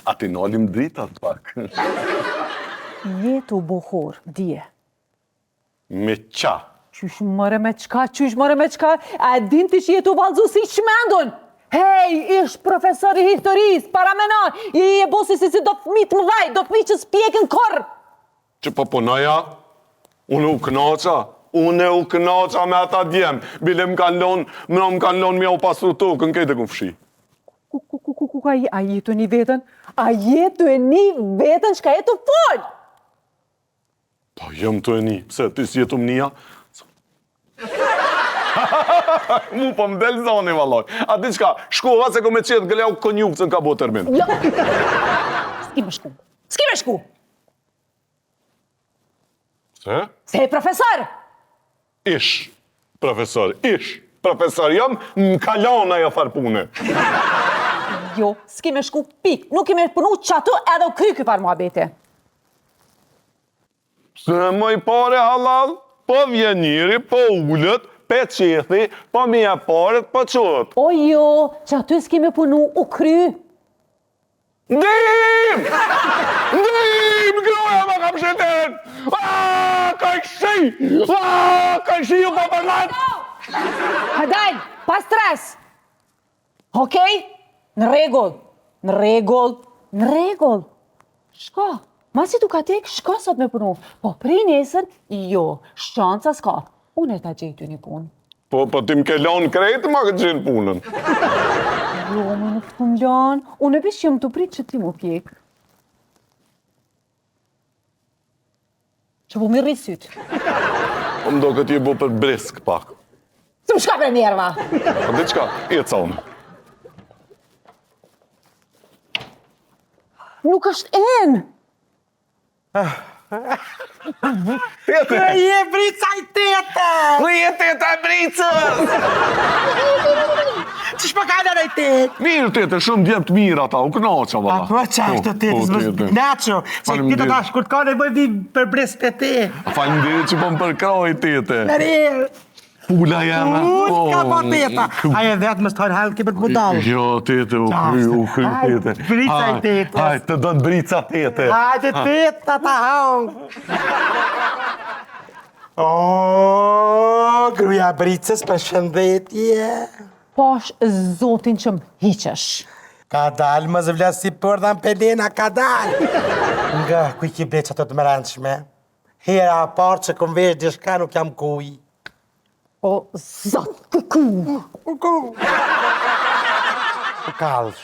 A ti nalim dritat pak. Jetu buhor, dje. Me qa? Qysh mëre me qka? A din të që jetu valzu si qmendun? Hej, ish profesor i historisë, paramenon, i e bosi si do fmit më dhaj, do fmit që spjekin korë. Që po punoja? Unë u kënaqa me ata djem. Bile më kanë lonë mja u pasru tokën, kejtë e ku fshi. A jetu e një vetën? A jetu e një vetën që ka jetu folë? Po, jëm të e një. Pse, ti si jetu më nija? Mu po më del zoni, valoj. A ti qka, shkova se ko me qetë gëlea u konjukë që në ka bo termin. Jo. S'ki me shku. Se? Se e profesor. Ish, profesor, jam në kalona ja farpune. Jo, s'ki me shku pik. Nuk i me punu qatu edhe u kry këpar mua bete. Se më i pare halal, po vjen njëri, po ullët, pe qethi, po mi e paret, po qët. O jo, që aty s'ki me punu u kry. Ndim! Groja ma kam sheten! Ka këshi ju po përman! Hajde, pa stres. Okej? Në regull. Shko, masi tu ka tek, shko sot me punu. Po prej nesër, jo, shanca s'ka. Unë e ta gjejtu një punë. Po ti m'ke lanë krejtë, ma këtë gjenë punën. Jo, më nuk të më lanë. Unë e bish që më të pritë që ti më pjekë. Që po mi rrisyt. Po më do këtë je bo për brisk pak. Se më shka për njerva. Po di qka, i e conë. Nuk është enë. Tete! Je brica i tete! Ku je tete bricës? Që shpakajnë në i tete? Mirë tete, shumë djemë të mirë ata, u kënaqa valla. Po qa është të tete, s'më nacho. Se këtë ta shkurt ka nevoj vi për brisk të te. Faleminderit që po më përkroj tete. Nërë, Pula jema. s'ka pa teta. Aje vetë më stojnë halë kipër të budalë. Jo, tete, u kry tete. Brica i tetës. Hajt, të do të brica tete. Hajde teta ta hangë. O, gruja bricës për shëndetje. Pash zotin që më hiqesh. Ka dalë, më zëvla si përdan Pelena, ka dalë. Nga, kuj ki ble që të të më rëndshme. Hera a parë që këm vesh dishka nuk jam kuj. O, zot, kuku. U kalsh.